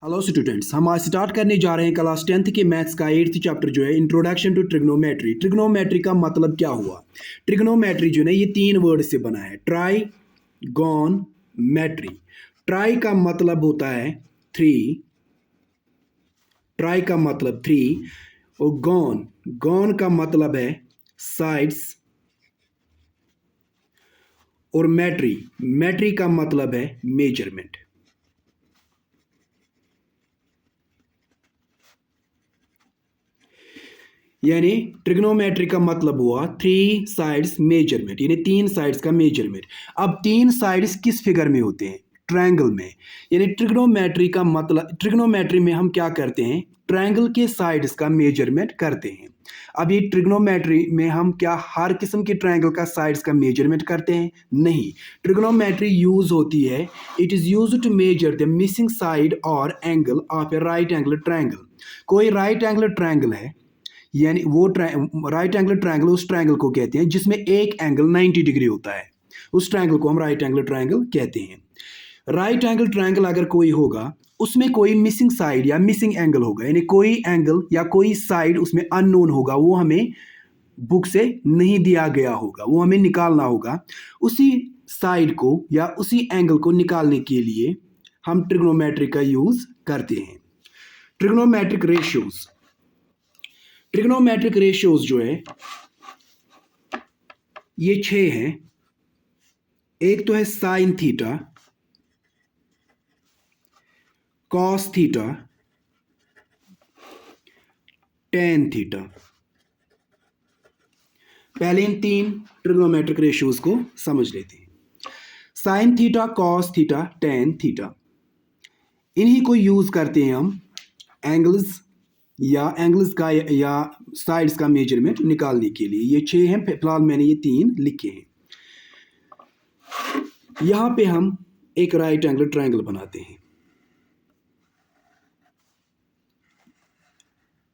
Hello students, हम आज start करने जा रहे हैं क्लास 10th के मैथ्स का 8th चैप्टर जो है इंट्रोडक्शन टू ट्रिग्नोमेट्री। ट्रिग्नोमेट्री का मतलब क्या हुआ? ट्रिग्नोमेट्री जो है ये 3 वर्ड से बना है, ट्राई गॉन मेट्री। ट्राई का मतलब होता है 3, ट्राई का मतलब 3, और गॉन गॉन का मतलब है साइड्स, और मेट्री मेट्री का मतलब है मेजरमेंट। यानी ट्रिग्नोमेट्री का मतलब हुआ 3 साइड्स मेजरमेंट, यानी 3 साइड्स का मेजरमेंट। अब 3 साइड्स किस फिगर में होते हैं? ट्रायंगल में। यानी ट्रिग्नोमेट्री का मतलब, ट्रिग्नोमेट्री में हम क्या करते हैं? ट्रायंगल के साइड्स का मेजरमेंट करते हैं। अब ये ट्रिग्नोमेट्री में हम क्या हर किस्म के ट्रायंगल का साइड्स का मेजरमेंट करते हैं? नहीं। ट्रिग्नोमेट्री यूज होती है, it is used to measure the missing side और angle of a right angle triangle. कोई राइट एंगल ट्रायंगल है, यानी वो राइट एंगल ट्रायंगल उस ट्रायंगल को कहते हैं जिसमें एक एंगल 90 डिग्री होता है, उस ट्रायंगल को हम राइट एंगल ट्रायंगल कहते हैं। राइट एंगल ट्रायंगल अगर कोई होगा, उसमें कोई मिसिंग साइड या मिसिंग एंगल होगा, यानी कोई एंगल या कोई साइड उसमें अननोन होगा, वो हमें बुक से नहीं दिया गया होगा, वो हमें निकालना होगा। उसी साइड को या उसी एंगल को निकालने के लिए हम ट्रिग्नोमेट्री का यूज करते हैं। ट्रिग्नोमेट्रिक रेशियोज, ट्रिग्नोमेट्रिक रेशियोज जो है ये 6 हैं। एक तो है sine theta, cos theta, tan theta. पहले इन 3 ट्रिग्नोमेट्रिक रेशियोज को समझ लेते हैं। Sine theta, cos theta, tan theta, इन्हीं को यूज करते हैं हम एंगल्स का या साइड्स का मेजरमेंट निकालने के लिए। ये 6 हैं, फिलहाल मैंने ये 3 लिखे हैं। यहां पे हम एक राइट एंगल ट्रायंगल बनाते हैं।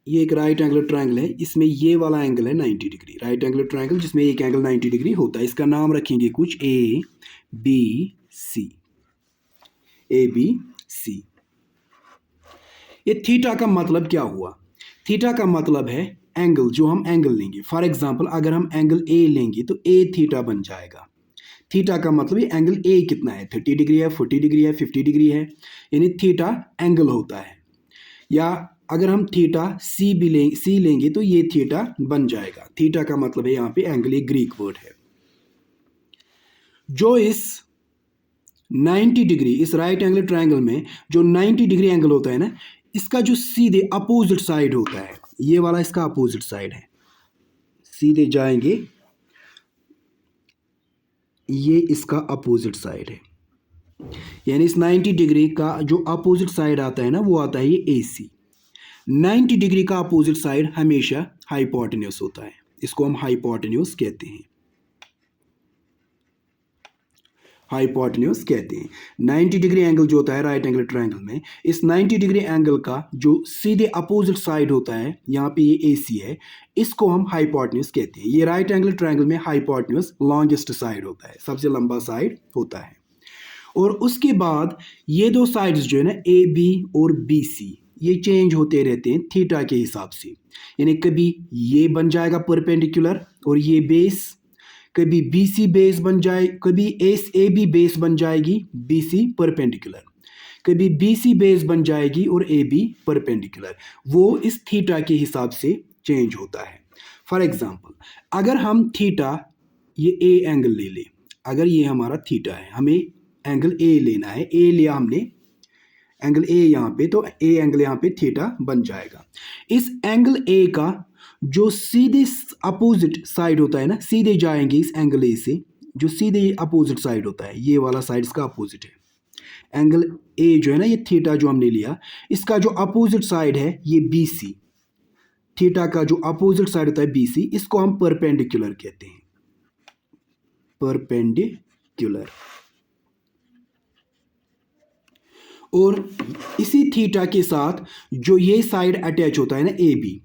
ये एक राइट एंगल ट्रायंगल है, इसमें ये वाला एंगल है 90 डिग्री। राइट एंगल ट्रायंगल जिसमें एक एंगल 90 डिग्री होता है, इसका नाम रखेंगे कुछ A B C. A B C. ये थीटा का मतलब क्या हुआ? थीटा का मतलब है एंगल, जो हम एंगल लेंगे। फॉर एग्जांपल अगर हम एंगल ए लेंगे तो ए थीटा बन जाएगा। थीटा का मतलब ये एंगल ए कितना है, 30 डिग्री है, 40 डिग्री है, 50 डिग्री है, यानी थीटा एंगल होता है। या अगर हम थीटा सी लेंगे तो ये थीटा बन जाएगा। थीटा का मतलब है यहाँ पे एंगल, एक ग्रीक वर्ड है। जो इस 90 डिग्री, इस राइट एंगल ट्रायंगल में जो 90 डिग्री एंगल होता है ना, इसका जो सीधे अपोजिट साइड होता है, ये वाला इसका अपोजिट साइड है। सीधे जाएंगे, ये इसका अपोजिट साइड है। यानी इस 90 डिग्री का जो अपोजिट साइड आता है ना, वो आता है ये AC। 90 डिग्री का अपोजिट साइड हमेशा हाइपोटेन्यूस होता है, इसको हम हाइपोटेन्यूस कहते हैं। हाइपोटेन्यूस कहते हैं 90 डिग्री एंगल जो होता है राइट एंगल ट्रायंगल में, इस 90 डिग्री एंगल का जो सीधे अपोजिट साइड होता है, यहाँ पे ये AC है, इसको हम हाइपोटेन्यूस कहते हैं। ये राइट एंगल ट्रायंगल में हाइपोटेन्यूस लॉन्गेस्ट साइड होता है, सबसे लंबा साइड होता है। और उसके बाद ये दो साइड्स जो है ना, AB और BC, ये चेंज होते रहते हैं थीटा के हिसाब से। यानी कभी ये बन जाएगा परपेंडिकुलर और ये बेस, कभी BC बेस बन जाए, कभी AB बेस बन जाएगी, BC परपेंडिकुलर, कभी BC बेस बन जाएगी और AB परपेंडिकुलर। वो इस थीटा के हिसाब से चेंज होता है। फॉर एग्जाम्पल अगर हम थीटा, ये A एंगल ले लें, अगर ये हमारा थीटा है, हमें एंगल A लेना है, A लिया हमने एंगल A यहाँ पे, तो A एंगल यहाँ पे थीटा बन जाएगा। इस एंगल A का जो सीधे अपोजिट साइड होता है ना, सीधे जाएंगे इस एंगल A से, जो सीधे अपोजिट साइड होता है, ये वाला साइड इसका अपोजिट है। एंगल A जो है ना, ये थीटा जो हमने लिया, इसका जो अपोजिट साइड है ये BC। थीटा का जो अपोजिट साइड होता है BC, इसको हम परपेंडिकुलर कहते हैं, परपेंडिकुलर। और इसी थीटा के साथ जो ये साइड अटैच होता है ना AB,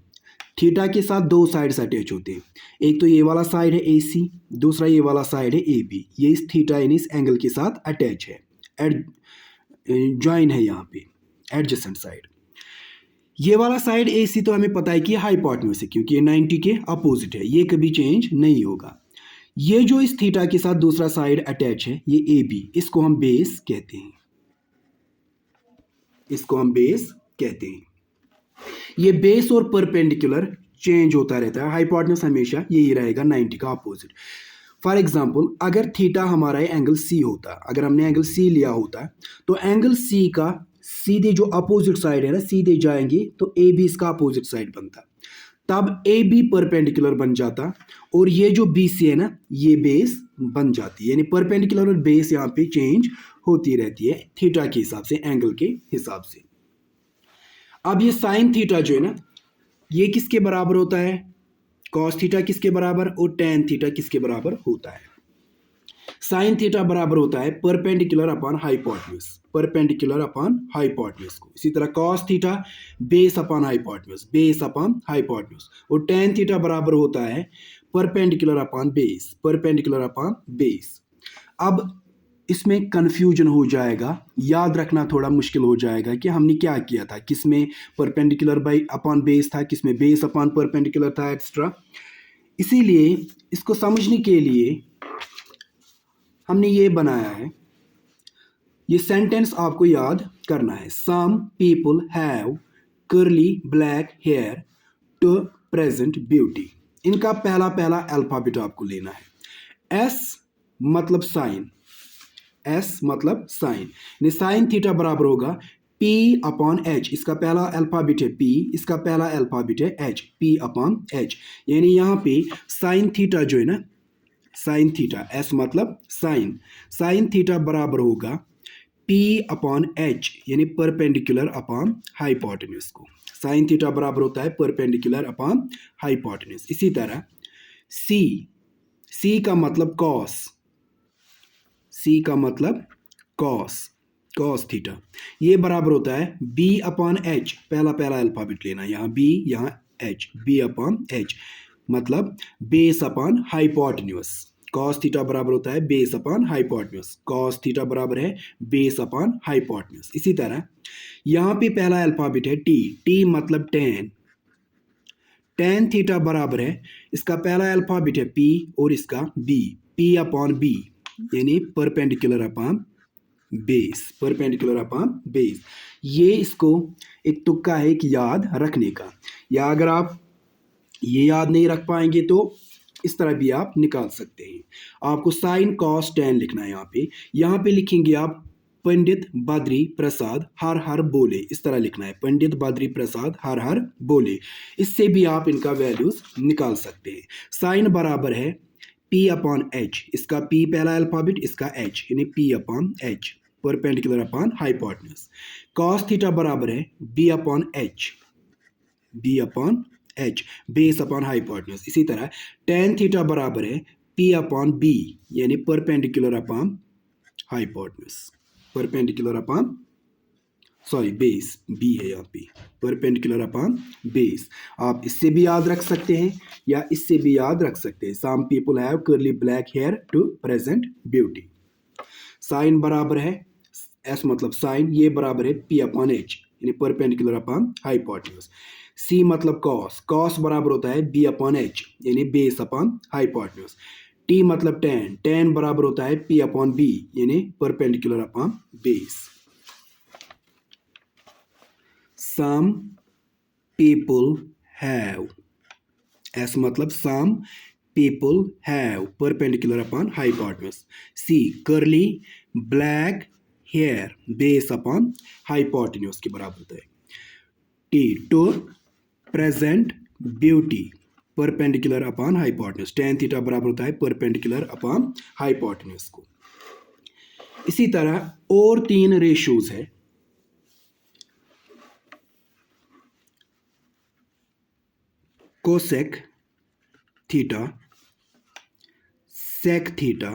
थीटा के साथ दो साइड्स अटैच होते हैं। एक तो ये वाला साइड है AC, दूसरा ये वाला साइड है AB। ये इस थीटा यानी इस एंगल के साथ अटैच है, ज्वाइन है यहाँ पे। Adjacent side. ये वाला साइड AC तो हमें पता है कि हाइपोटेन्यूज है क्योंकि ये 90 के अपोजिट है, ये कभी चेंज नहीं होगा। ये जो इस थीटा के साथ दूसरा साइड अटैच है ये AB, इसको हम बेस कहते हैं, इसको हम बेस कहते हैं। ये बेस और परपेंडिकुलर चेंज होता रहता है, हाइपोटेन्यूज हमेशा यही रहेगा 90 का अपोजिट। फॉर एग्जाम्पल अगर थीटा हमारा एंगल C होता, अगर हमने एंगल C लिया होता तो एंगल C का सीधे जो अपोजिट साइड है ना, सीधे जाएंगे तो AB इसका अपोजिट साइड बनता, तब AB परपेंडिकुलर बन जाता और ये जो BC है ना ये बेस बन जाती है, यानी परपेंडिकुलर और बेस यहाँ पे चेंज होती रहती है थीटा के हिसाब से, एंगल के हिसाब से। अब ये साइन थीटा जो है ना ये किसके बराबर होता है, कॉस थीटा किसके बराबर और टेन थीटा किसके बराबर होता है। साइन थीटा बराबर होता है perpendicular upon hypotenuse, perpendicular upon hypotenuse को। इसी तरह cos theta base upon hypotenuse, base upon hypotenuse. और टेन थीटा बराबर होता है perpendicular upon base, perpendicular upon base. अब इसमें कन्फ्यूजन हो जाएगा, याद रखना थोड़ा मुश्किल हो जाएगा कि हमने क्या किया था, किसमें परपेंडिकुलर बाई अपॉन बेस था, किसमें बेस अपॉन परपेंडिकुलर था, एक्स्ट्रा। इसीलिए इसको समझने के लिए हमने ये बनाया है, ये सेंटेंस आपको याद करना है। Some people have curly black hair to present beauty. इनका पहला पहला अल्फाबेट आपको लेना है। S मतलब साइन, S मतलब साइन, साइन थीटा बराबर होगा P अपॉन H। इसका पहला अल्फाबेट है P, इसका पहला अल्फाबेट है H, P अपॉन H। यानी यहाँ पे साइन थीटा जो है ना, साइन थीटा, S मतलब साइन, साइन थीटा बराबर होगा P अपॉन H, यानी परपेंडिकुलर अपॉन हाइपोटेन्यूज को। साइन थीटा बराबर होता है परपेंडिकुलर अपॉन हाइपोटेन्यूज। इसी तरह C का मतलब कॉस, C का मतलब कॉस, कॉस थीटा, ये बराबर होता है B अपॉन H। पहला पहला अल्फाबेट लेना, यहाँ B यहाँ H, B अपॉन H मतलब base upon hypotenuse. Cos theta बराबर होता है base upon hypotenuse, cos theta बराबर है बेस अपॉन हाइपोटेन्यूज। इसी तरह यहाँ पे पहला अल्फाबेट है T मतलब टेन, टेन थीटा बराबर है, इसका पहला अल्फाबेट है P और इसका B, P अपॉन B यानी perpendicular upon base, perpendicular upon base. ये इसको एक तुक्का है कि याद रखने का, या अगर आप ये याद नहीं रख पाएंगे तो इस तरह भी आप निकाल सकते हैं। आपको साइन कॉस टेन लिखना है, यहाँ पे लिखेंगे आप पंडित बद्री प्रसाद हर हर बोले, इस तरह लिखना है, पंडित बद्री प्रसाद हर हर बोले। इससे भी आप इनका वैल्यूज निकाल सकते हैं। साइन बराबर है P अपॉन H, इसका P पहला अल्फाबेट, इसका H यानी P upon H, perpendicular upon hypotenuse. Cos theta बराबर है B upon H, B upon H base upon hypotenuse. इसी तरह टेन थीटा बराबर है P अपॉन B यानी perpendicular upon hypotenuse, perpendicular upon sorry base, B है यहाँ पे, परपेंडिकुलर अपॉन बेस। आप इससे भी याद रख सकते हैं या इससे भी याद रख सकते हैं। Some people have curly black hair to present beauty. Sine बराबर है S मतलब साइन, ये बराबर है P अपॉन H यानी परपेंडिकुलर अपॉन हाइपोटेन्यूज। C मतलब कॉस, कॉस बराबर होता है B अपॉन H यानी बेस अपॉन हाइपोटेन्यूज। T मतलब टेन, टेन बराबर होता है P अपॉन B यानी perpendicular upon base. Some people have, S मतलब some people have perpendicular upon hypotenuse. C curly black hair base upon hypotenuse के बराबर होता है। T to present beauty perpendicular upon hypotenuse, tan theta बराबर होता है perpendicular upon hypotenuse को। इसी तरह और तीन रेशियोज है, कोसेक थीटा, सेक थीटा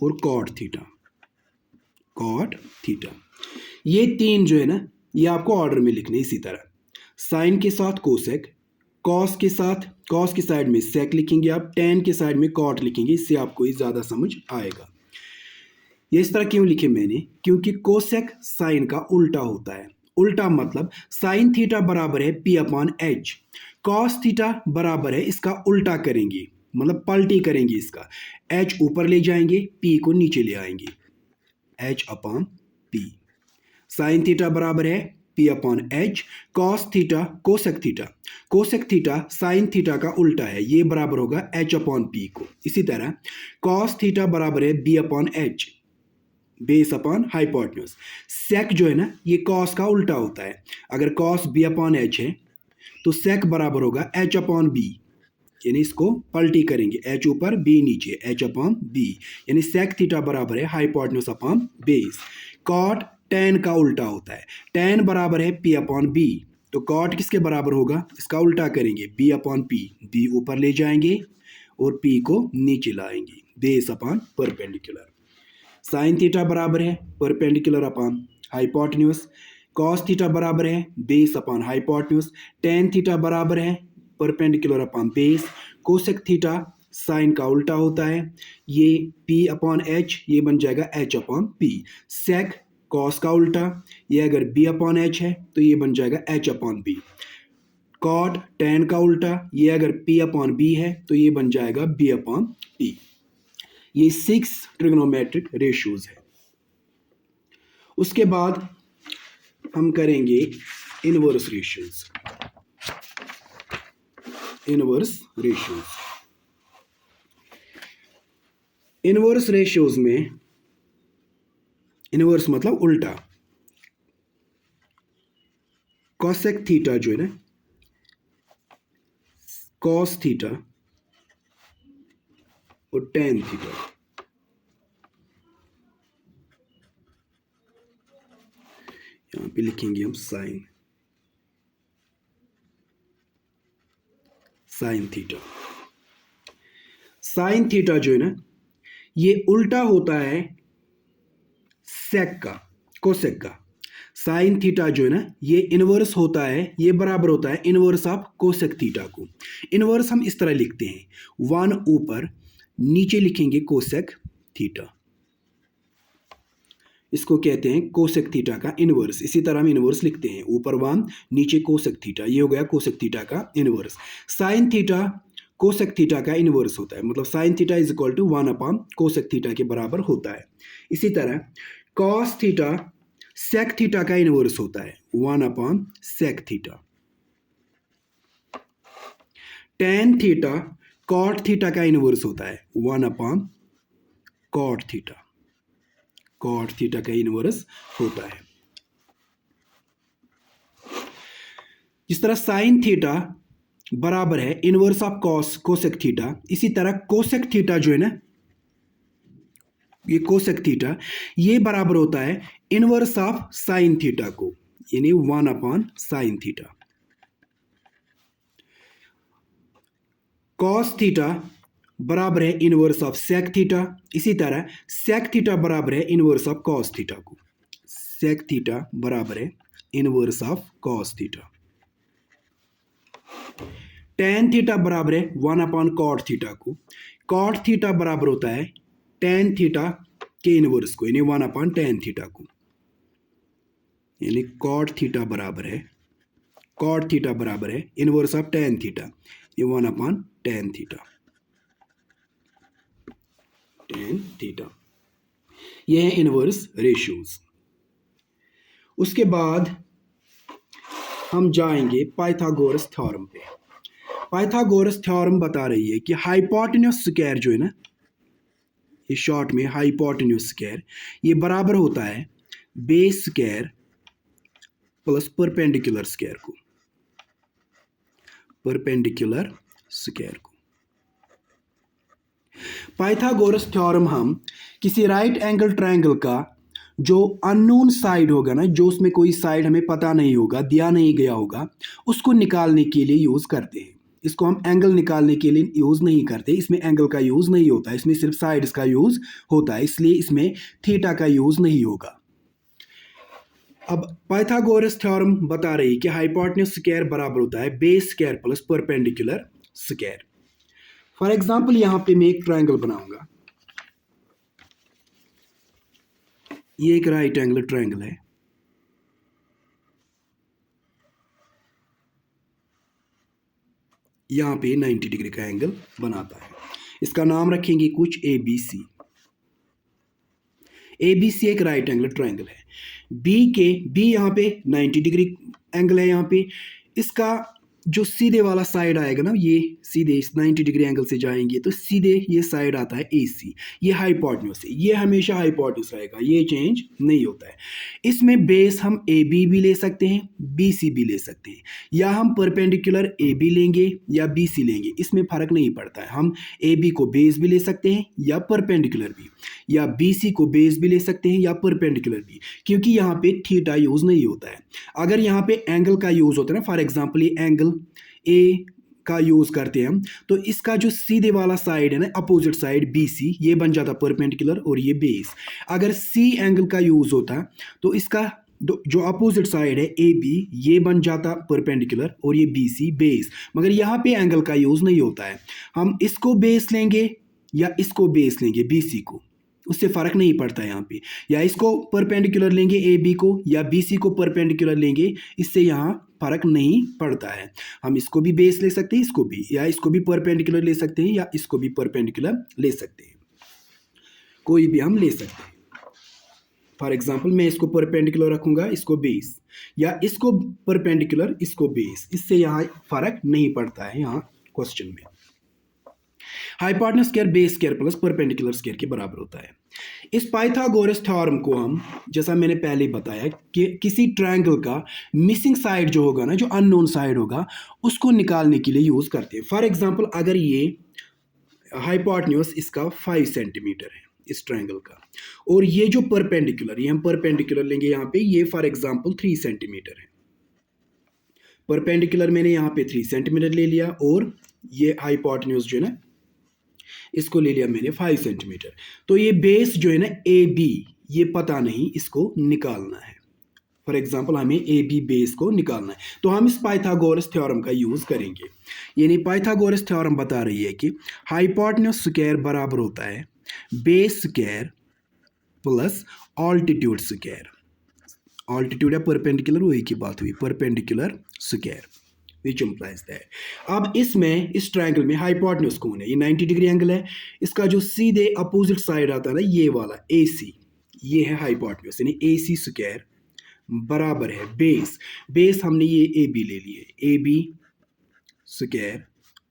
और कॉट थीटा, कॉट थीटा। ये तीन जो है ना ये आपको ऑर्डर में लिखने। इसी तरह साइन के साथ कोसेक, कॉस के साथ, कॉस की साइड में सेक लिखेंगे आप, टेन के साइड में कॉट लिखेंगे, इससे आपको ये ज़्यादा समझ आएगा। ये इस तरह क्यों लिखे मैंने, क्योंकि कोसेक साइन का उल्टा होता है। उल्टा मतलब साइन थीटा बराबर है P upon H, cos theta बराबर है, इसका उल्टा करेंगे मतलब पलटी करेंगे इसका, एच ऊपर ले जाएंगे, पी को नीचे ले आएंगे, H upon P. Sign theta बराबर है P upon H, cos theta cosec theta, cosec theta sine theta का उल्टा है, ये बराबर होगा एच अपॉन पी को। इसी तरह कॉस थीटा बराबर है B upon H, base upon hypotenuse. Sec जो है ना ये कॉस का उल्टा होता है, अगर कॉस बी अपॉन एच है तो सेक बराबर होगा एच अपॉन बी, यानी इसको पलटी करेंगे, एच ऊपर बी नीचे, एच अपॉन बी, यानी सेक थीटा बराबर है hypotenuse upon base. Cot tan का उल्टा होता है, टेन बराबर है पी अपॉन बी, तो कॉट किसके बराबर होगा, इसका उल्टा करेंगे, बी अपॉन पी, बी ऊपर ले जाएंगे और पी को नीचे लाएंगे, base upon perpendicular. Sign theta बराबर है perpendicular upon hypotenuse, cos theta बराबर है base upon hypotenuse, tan theta बराबर है perpendicular upon base, cosec theta sine का उल्टा होता है, ये p अपॉन एच, ये बन जाएगा h अपॉन p। सेक कॉस का उल्टा, ये अगर b अपॉन एच है तो ये बन जाएगा h upon b। Cot tan का उल्टा, ये अगर p अपॉन b है तो ये बन जाएगा b अपॉन p। ये 6 ट्रिग्नोमेट्रिक रेशियोज है। उसके बाद हम करेंगे inverse ratios. Inverse ratios, inverse ratios में इनवर्स मतलब उल्टा, कॉसेक थीटा जो है ना, कॉस थीटा और टेन थीटा, यहां पे लिखेंगे हम sine, sine theta. Sine theta जो है ना ये उल्टा होता है सेक का, कोसेक का। साइन थीटा जो है ना ये इनवर्स होता है, ये बराबर होता है इनवर्स ऑफ कोसेक थीटा को। इनवर्स हम इस तरह लिखते हैं, 1 ऊपर, नीचे लिखेंगे कोसेक थीटा, इसको कहते हैं कोसेक थीटा का इनवर्स। इसी तरह हम इनवर्स लिखते हैं, ऊपर 1 नीचे कोसेक थीटा, ये हो गया कोसेक थीटा का inverse. Sine theta cosec theta का इनवर्स होता है, मतलब sine theta is equal to 1 upon cosec theta के बराबर होता है। इसी तरह कॉस थीटा सेक थीटा का इनवर्स होता है, 1 upon sec theta. Tan theta cot theta का इनवर्स होता है, 1 upon cot theta, cot theta का इनवर्स होता है। जिस तरह साइन थीटा बराबर है inverse of cos cosec theta, इसी तरह कोसेक थीटा जो है ना ये कोसेक थीटा, ये बराबर होता है इनवर्स ऑफ साइन थीटा को, यानी 1 upon sine theta. Cos theta बराबर है इनवर्स ऑफ सेक थीटा, इसी तरह सेक थीटा बराबर है इनवर्स ऑफ कॉस थीटा को, सेक थीटा बराबर है inverse of cos theta. Tan theta बराबर है 1 अपॉन कॉट थीटा को, कॉट थीटा बराबर होता है टेन थीटा के इनवर्स को, यानी 1 अपॉन टेन थीटा को, यानी कॉट थीटा बराबर है, कॉट थीटा बराबर है इनवर्स ऑफ टेन थीटा, ये 1 upon tan theta, tan theta. ये है इनवर्स रेशियोज। उसके बाद हम जाएंगे पाइथागोरस थ्योरम पे। पाइथागोरस थ्योरम बता रही है कि हाइपोटेन्यूज स्क्वायर जो है ना, ये शॉर्ट में हाइपोटेन्यूज स्क्वायर, ये बराबर होता है base square plus perpendicular square को, परपेंडिकुलर स्क्वायर को। पाइथागोरस थ्योरम हम किसी राइट एंगल ट्रायंगल का जो अननोन साइड होगा ना, जो उसमें कोई साइड हमें पता नहीं होगा, दिया नहीं गया होगा, उसको निकालने के लिए यूज करते हैं। इसको हम एंगल निकालने के लिए यूज नहीं करते, इसमें एंगल का यूज नहीं होता, इसमें सिर्फ साइड्स का यूज होता है, इसलिए इसमें थीटा का यूज नहीं होगा। अब पाइथागोरस थ्योरम बता रही है कि हाइपोटेन्यूज स्क्वायर बराबर होता है base square plus perpendicular square. For example यहां पे मैं एक ट्रायंगल बनाऊंगा, ये एक राइट एंगल ट्रायंगल है, यहाँ पे 90 डिग्री का एंगल बनाता है। इसका नाम रखेंगे कुछ ABC। ABC एक राइट एंगल ट्रायंगल है। बी यहाँ पे 90 डिग्री एंगल है, यहाँ पे इसका जो सीधे वाला साइड आएगा ना, ये सीधे इस 90 डिग्री एंगल से जाएंगे तो सीधे ये साइड आता है AC, ये हाइपोटेन्यूज है, ये हमेशा हाइपोटेन्यूज रहेगा, ये चेंज नहीं होता है। इसमें बेस हम AB भी ले सकते हैं, BC भी ले सकते हैं, या हम परपेंडिकुलर AB लेंगे या BC लेंगे, इसमें फर्क नहीं पड़ता है। हम AB को बेस भी ले सकते हैं या परपेंडिकुलर भी, या BC को बेस भी ले सकते हैं या परपेंडिकुलर भी, क्योंकि यहाँ पे थीटा यूज नहीं होता है। अगर यहाँ पे एंगल का यूज होता है ना, फॉर एग्जांपल ये एंगल ए का यूज करते हैं हम, तो इसका जो सीधे वाला साइड है ना, अपोजिट साइड BC, ये बन जाता परपेंडिकुलर और ये बेस। अगर C एंगल का यूज होता तो इसका जो अपोजिट साइड है AB, ये बन जाता परपेंडिकुलर और ये BC बेस। मगर यहाँ पे एंगल का यूज नहीं होता है, हम इसको बेस लेंगे या इसको बेस लेंगे BC को, उससे फर्क नहीं पड़ता है यहाँ पे, या इसको परपेंडिकुलर लेंगे AB को या BC को परपेंडिकुलर लेंगे, इससे यहाँ फर्क नहीं पड़ता है। हम इसको भी बेस ले सकते हैं, इसको भी, या इसको भी परपेंडिकुलर ले सकते हैं या इसको भी परपेंडिकुलर ले सकते हैं, कोई भी हम ले सकते हैं। फॉर एग्जाम्पल मैं इसको परपेंडिकुलर रखूंगा, इसको बेस, या इसको परपेंडिकुलर इसको बेस, इससे यहाँ फर्क नहीं पड़ता है यहाँ क्वेश्चन में। Hypotenuse square base square plus perpendicular square के बराबर होता है। इस पाइथागोरस थ्योरम को हम, जैसा मैंने पहले बताया कि किसी ट्रायंगल का मिसिंग साइड जो होगा ना, जो अननोन साइड होगा, उसको निकालने के लिए यूज करते हैं। फॉर एग्जांपल अगर ये हाइपोटेन्यूज इसका 5 सेंटीमीटर है इस ट्रायंगल का, और ये जो परपेंडिकुलर, ये हम परपेंडिकुलर लेंगे यहाँ पे, ये फॉर एग्जांपल 3 सेंटीमीटर है। परपेंडिकुलर मैंने यहाँ पे 3 सेंटीमीटर ले लिया, और ये हाइपोटेन्यूज जो है ना, इसको ले लिया मैंने 5 सेंटीमीटर। तो ये बेस जो है ना AB, ये पता नहीं, इसको निकालना है। फॉर एग्जांपल हमें AB बेस को निकालना है, तो हम इस पाइथागोरस थ्योरम का यूज करेंगे। यानी पाइथागोरस थ्योरम बता रही है कि हाइपोटेन्यूज स्क्वायर बराबर होता है base square plus altitude square. Altitude या परपेंडिकुलर, वही की बात हुई, perpendicular square, which implies that। अब इसमें इस ट्रायंगल में हाइपोटेन्यूज कौन है, ये 90 डिग्री एंगल है, इसका जो सीधे अपोजिट साइड आता है ना, ये वाला AC, ये है हाइपोटेन्यूज, यानी AC स्क्वायर बराबर है बेस हमने ये AB ले लिए, AB square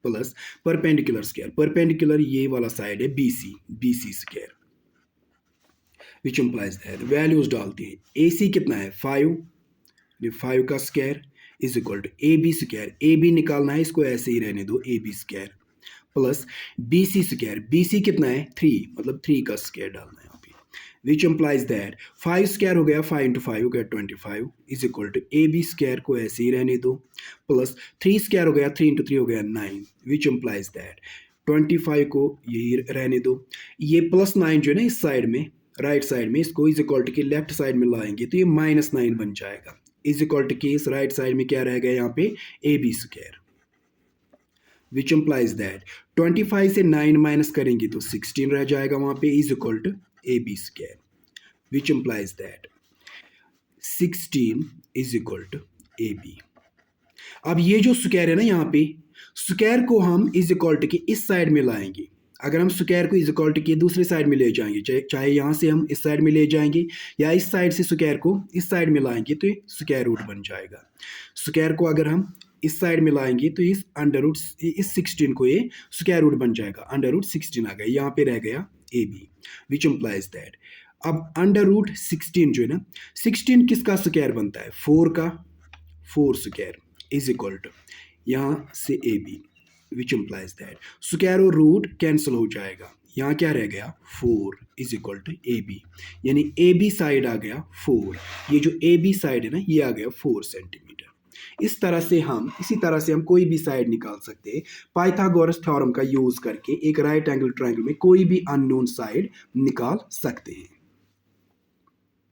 plus perpendicular square, perpendicular ये वाला साइड है BC square, which implies that। Values डालते हैं, AC कितना है 5, 5 का square is equal to AB square, AB निकालना है, इसको ऐसे ही रहने दो, AB square plus BC square, BC कितना है 3, मतलब 3 का स्क्वायर डालना है यहाँ पे, विच इम्प्लाइज दैट 5 स्क्वायर हो गया, 5 इंटू 5 हो गया 25 is equal to AB square को ऐसे ही रहने दो, प्लस 3 स्क्वायर हो गया, 3 इंटू 3 हो गया 9, विच इम्प्लाइज दैट 25 को यही रहने दो। ये प्लस 9 जो है ना इस साइड में, राइट साइड में, इसको इज इक्वल टू के लेफ्ट साइड में लाएंगे तो ये -9 बन जाएगा, इज इक्वल टू के इस राइट साइड में क्या रह गया यहाँ पे AB square, which implies that 25 से 9 माइनस करेंगे तो 16 रह जाएगा वहाँ पे, is equal to AB square, which implies that 16 is equal to AB। अब ये जो स्क्वायर है ना, यहाँ पे स्क्वायर को हम इज इक्वल टू के इस साइड में लाएंगे। अगर हम स्क्वायर को इज इक्वल टू के दूसरी साइड में ले जाएंगे, चाहे यहाँ से हम इस साइड में ले जाएंगे या इस साइड से स्क्वायर को इस साइड में लाएंगे, तो ये स्क्वायर रूट बन जाएगा। स्क्वायर को अगर हम इस साइड में लाएंगे तो इस अंडर रूट, इस 16 को ये स्क्वायर रूट बन जाएगा, अंडर रूट 16 आ गया, यहाँ पे रह गया AB, विच इम्प्लाइज दैट। अब अंडर रूट 16 जो है ना, 16 किसका स्क्वायर बनता है 4 का, 4 स्क्वायर इज इक्वल टू यहाँ से AB, which implies that square और रूट कैंसिल हो जाएगा, यहाँ क्या रह गया 4 इज इक्वल टू AB, यानी AB साइड आ गया 4, ये जो AB साइड है ना, ये आ गया 4 सेंटीमीटर। इसी तरह से हम कोई भी साइड निकाल सकते हैं पाइथागोरस थ्योरम का यूज करके, एक राइट एंगल ट्रायंगल में कोई भी अननोन साइड निकाल सकते हैं।